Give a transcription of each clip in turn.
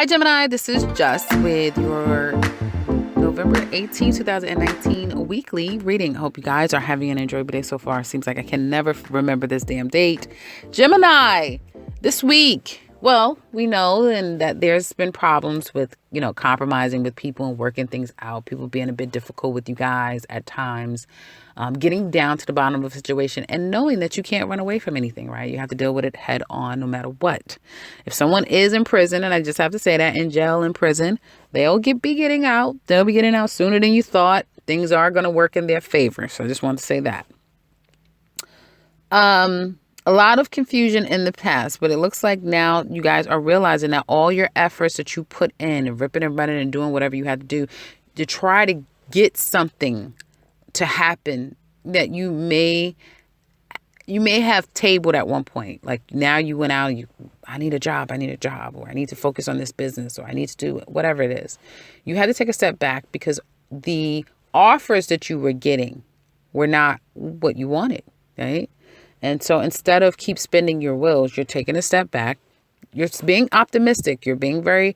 Hi, Gemini. This is Just with your November 18, 2019 weekly reading. I hope you guys are having an enjoyable day so far. Seems like I can never remember this damn date. Gemini, this week. Well, we know that there's been problems with, compromising with people and working things out. People being a bit difficult with you guys at times. Getting down to the bottom of a situation and knowing that you can't run away from anything, right? You have to deal with it head on no matter what. If someone is in prison, and I just have to say that, in jail, in prison, they'll be getting out. They'll be getting out sooner than you thought. Things are going to work in their favor. So I just want to say that. A lot of confusion in the past, but it looks like now you guys are realizing that all your efforts that you put in and ripping and running and doing whatever you had to do to try to get something to happen that you may have tabled at one point. Like now you went out and I need a job, or I need to focus on this business, or I need to do whatever it is. You had to take a step back because the offers that you were getting were not what you wanted, right? And so instead of keep spinning your wheels, you're taking a step back. You're being optimistic. You're being very,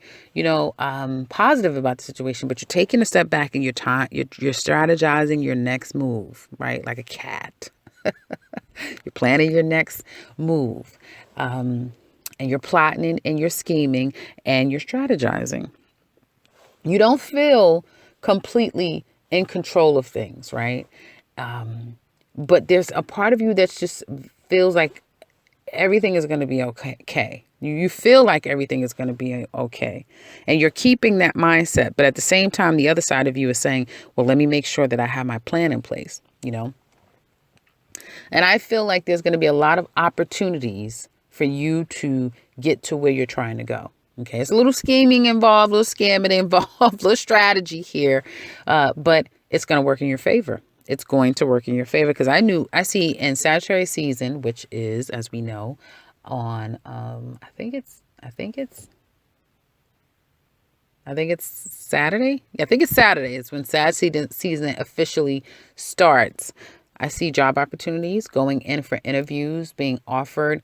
positive about the situation, but you're taking a step back and you're strategizing your next move, right? Like a cat. You're planning your next move. And you're plotting and you're scheming and you're strategizing. You don't feel completely in control of things, right? But there's a part of you that just feels like everything is going to be okay. You feel like everything is going to be okay. And you're keeping that mindset. But at the same time, the other side of you is saying, well, let me make sure that I have my plan in place, And I feel like there's going to be a lot of opportunities for you to get to where you're trying to go. Okay, it's a little scheming involved, a little scamming involved, a little strategy here, but it's going to work in your favor. It's going to work in your favor because I see in Sagittarius season, which is, as we know, on I think it's Saturday. I think it's Saturday. It's when Sag season officially starts. I see job opportunities, going in for interviews, being offered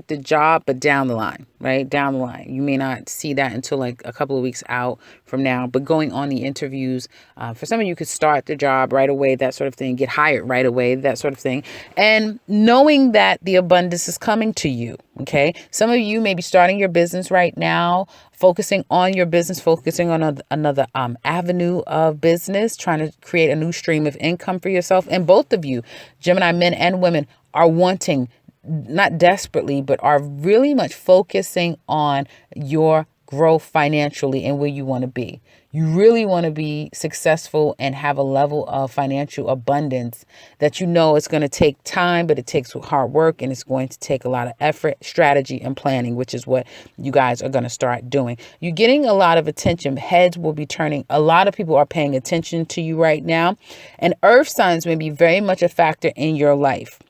the job, but down the line, right? Down the line. You may not see that until like a couple of weeks out from now, but going on the interviews, for some of you could start the job right away, that sort of thing, get hired right away, that sort of thing. And knowing that the abundance is coming to you. Okay. Some of you may be starting your business right now, focusing on your business, focusing on another avenue of business, trying to create a new stream of income for yourself. And both of you, Gemini men and women, are wanting, not desperately, but are really much focusing on your growth financially and where you want to be. You really want to be successful and have a level of financial abundance that it's going to take time, but it takes hard work and it's going to take a lot of effort, strategy, and planning, which is what you guys are going to start doing. You're getting a lot of attention. Heads will be turning. A lot of people are paying attention to you right now, and earth signs may be very much a factor in your life.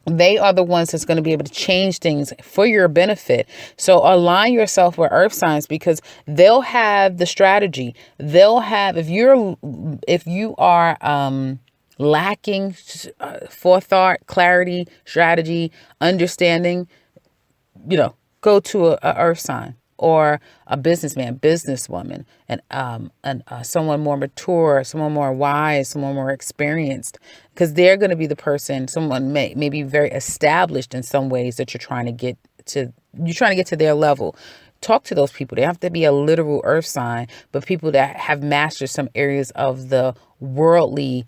They are the ones that's going to be able to change things for your benefit. So align yourself with earth signs because they'll have the strategy. They'll have, if you are lacking forethought, clarity, strategy, understanding, go to a earth sign or a businessman, businesswoman, and someone more mature, someone more wise, someone more experienced, because they're going to be the person, someone may be very established in some ways that you're trying to get to their level. Talk to those people. They have to be a literal earth sign, but people that have mastered some areas of the worldly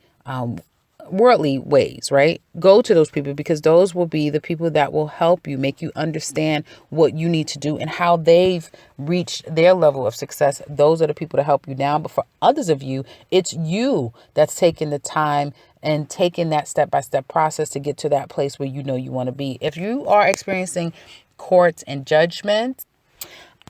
ways, right? Go to those people because those will be the people that will help you, make you understand what you need to do and how they've reached their level of success. Those are the people to help you now. But for others of you, it's you that's taking the time and taking that step-by-step process to get to that place where you want to be. If you are experiencing courts and judgment,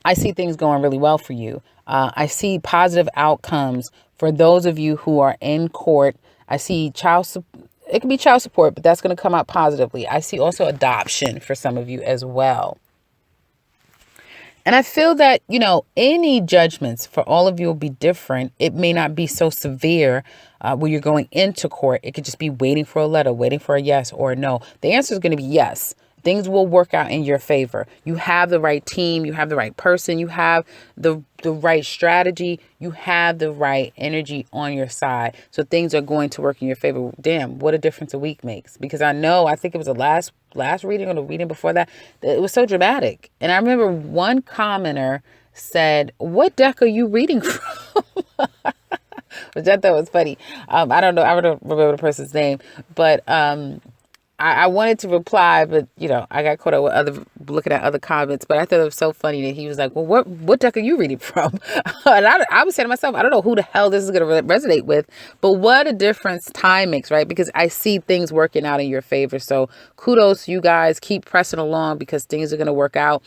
I see things going really well for you. I see positive outcomes for those of you who are in court. I see it could be child support, but that's going to come out positively. I see also adoption for some of you as well. And I feel that, any judgments for all of you will be different. It may not be so severe where you're going into court. It could just be waiting for a letter, waiting for a yes or a no. The answer is going to be yes. things will work out in your favor. You have the right team, you have the right person, you have the right strategy, you have the right energy on your side. So things are going to work in your favor. Damn, what a difference a week makes. Because I think it was the last reading or the reading before that, it was so dramatic. And I remember one commenter said, "What deck are you reading from?" Which I thought was funny. I don't know. I don't remember the person's name, but I wanted to reply, but I got caught up with looking at other comments. But I thought it was so funny that he was like, "Well, what deck are you reading from?" And I was saying to myself, I don't know who the hell this is going to resonate with, but what a difference time makes, right? Because I see things working out in your favor. So kudos to you guys. Keep pressing along because things are going to work out.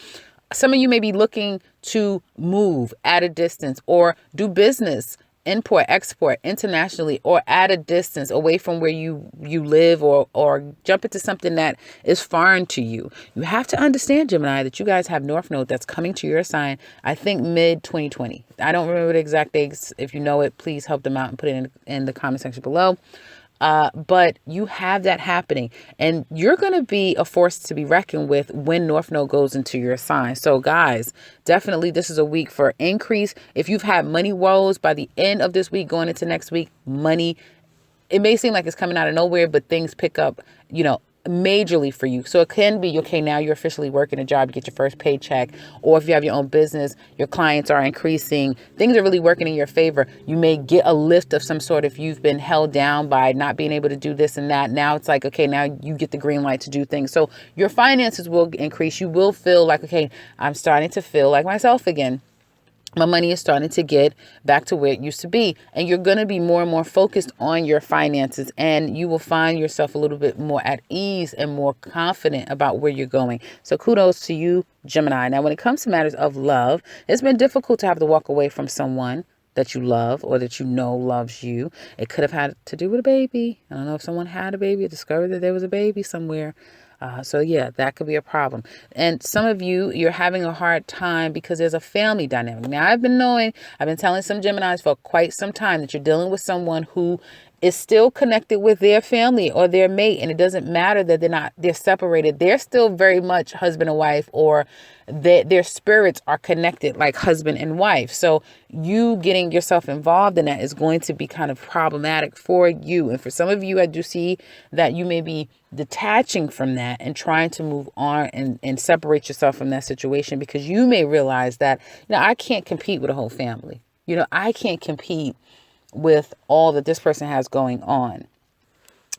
Some of you may be looking to move at a distance or do business, import, export internationally, or at a distance away from where you live, or jump into something that is foreign to you. You have to understand, Gemini, that you guys have North Node that's coming to your sign, I think mid 2020. I don't remember the exact dates. If you know it, please help them out and put it in the comment section below. But you have that happening, and you're going to be a force to be reckoned with when North Node goes into your sign. So guys, definitely this is a week for increase. If you've had money woes, by the end of this week going into next week, money, it may seem like it's coming out of nowhere, but things pick up, majorly for you. So it can be, okay, now you're officially working a job, you get your first paycheck, or if you have your own business, your clients are increasing, things are really working in your favor. You may get a lift of some sort if you've been held down by not being able to do this and that. Now it's like, okay, now you get the green light to do things. So your finances will increase. You will feel like, okay, I'm starting to feel like myself again. My money is starting to get back to where it used to be. And you're going to be more and more focused on your finances, and you will find yourself a little bit more at ease and more confident about where you're going. So kudos to you, Gemini. Now, when it comes to matters of love, it's been difficult to have to walk away from someone that you love or that you know loves you. It could have had to do with a baby. I don't know if someone had a baby or discovered that there was a baby somewhere. So yeah, that could be a problem. And some of you're having a hard time because there's a family dynamic. Now, I've been telling some Geminis for quite some time that you're dealing with someone who is still connected with their family or their mate. And it doesn't matter that they're separated. They're still very much husband and wife, or their spirits are connected like husband and wife. So you getting yourself involved in that is going to be kind of problematic for you. And for some of you, I do see that you may be detaching from that and trying to move on and separate yourself from that situation, because you may realize that, I can't compete with a whole family. I can't compete with all that this person has going on.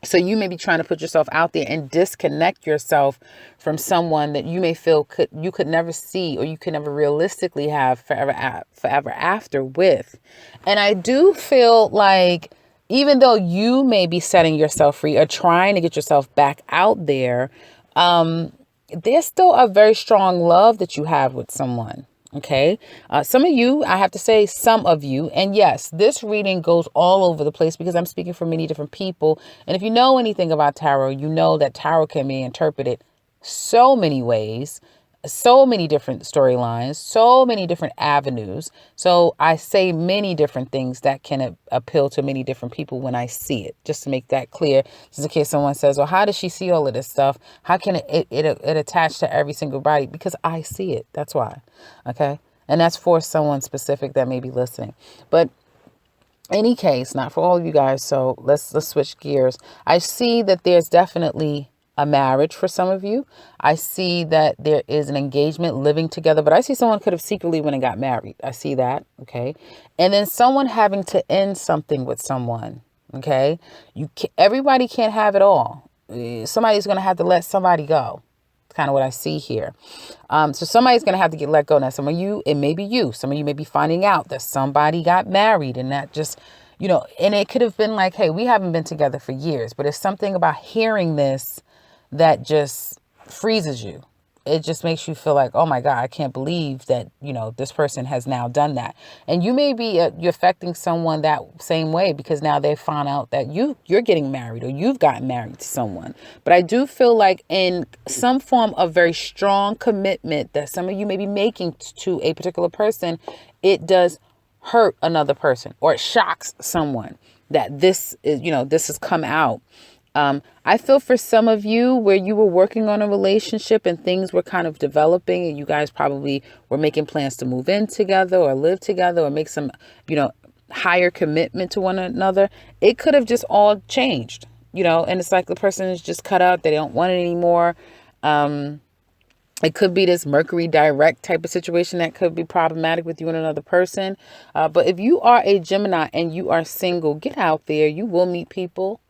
So you may be trying to put yourself out there and disconnect yourself from someone that you may feel you could never see, or you could never realistically have forever after with. And I do feel like even though you may be setting yourself free or trying to get yourself back out there, there's still a very strong love that you have with someone. Okay. Some of you, I have to say some of you, and yes, this reading goes all over the place because I'm speaking for many different people. And if you know anything about tarot, you know that tarot can be interpreted so many ways, so many different storylines, so many different avenues. So I say many different things that can appeal to many different people when I see it, just to make that clear. Just in case someone says, well, how does she see all of this stuff? How can it attach to every single body? Because I see it. That's why. Okay. And that's for someone specific that may be listening. But any case, not for all of you guys. So let's switch gears. I see that there's definitely a marriage for some of you. I see that there is an engagement, living together, but I see someone could have secretly went and got married. I see that. Okay. And then someone having to end something with someone. Okay. Everybody can't have it all. Somebody's going to have to let somebody go. It's kind of what I see here. So somebody's going to have to get let go. Now, some of you, it may be you. Some of you may be finding out that somebody got married, and that just, and it could have been like, hey, we haven't been together for years, but it's something about hearing this that just freezes you. It just makes you feel like, oh my God, I can't believe that, this person has now done that. And you may be you're affecting someone that same way because now they found out that you're getting married or you've gotten married to someone. But I do feel like in some form of very strong commitment that some of you may be making to a particular person, it does hurt another person, or it shocks someone that this is, this has come out. I feel for some of you where you were working on a relationship and things were kind of developing and you guys probably were making plans to move in together or live together or make some, higher commitment to one another. It could have just all changed, and it's like the person is just cut out. They don't want it anymore. It could be this Mercury direct type of situation that could be problematic with you and another person. But if you are a Gemini and you are single, get out there. You will meet people.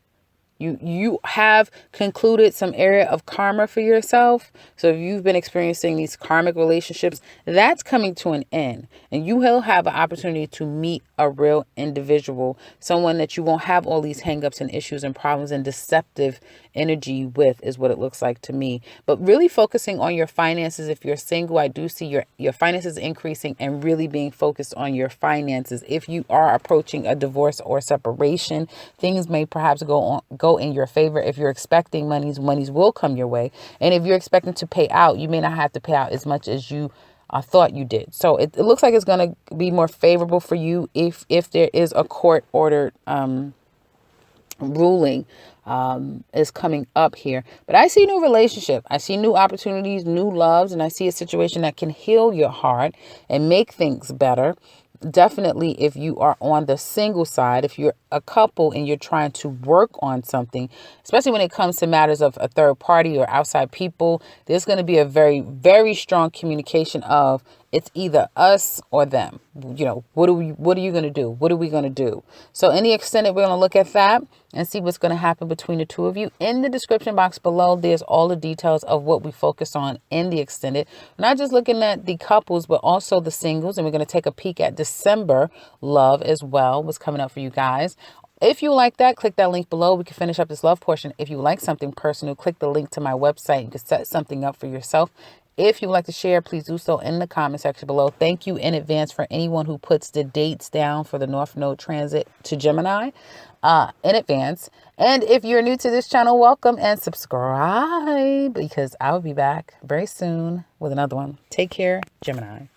You have concluded some area of karma for yourself. So if you've been experiencing these karmic relationships, that's coming to an end. And you will have an opportunity to meet a real individual, someone that you won't have all these hangups and issues and problems and deceptive energy with, is what it looks like to me. But really focusing on your finances. If you're single, I do see your finances increasing and really being focused on your finances. If you are approaching a divorce or separation, things may perhaps go in your favor. If you're expecting monies will come your way. And if you're expecting to pay out, you may not have to pay out as much as you thought you did. So it looks like it's going to be more favorable for you if there is a court ordered ruling is coming up here. But I see new relationship. I see new opportunities, new loves, and I see a situation that can heal your heart and make things better. Definitely, if you are on the single side, if you're a couple and you're trying to work on something, especially when it comes to matters of a third party or outside people, there's going to be a very, very strong communication of it's either us or them. What are you going to do? What are we going to do? So in the extended, we're going to look at that and see what's going to happen between the two of you. In the description box below, there's all the details of what we focus on in the extended. We're not just looking at the couples, but also the singles. And we're going to take a peek at December love as well, what's coming up for you guys. If you like that, click that link below. We can finish up this love portion. If you like something personal, click the link to my website. You can set something up for yourself. If you would like to share, please do so in the comment section below. Thank you in advance for anyone who puts the dates down for the North Node transit to Gemini in advance. And if you're new to this channel, welcome and subscribe, because I'll be back very soon with another one. Take care, Gemini.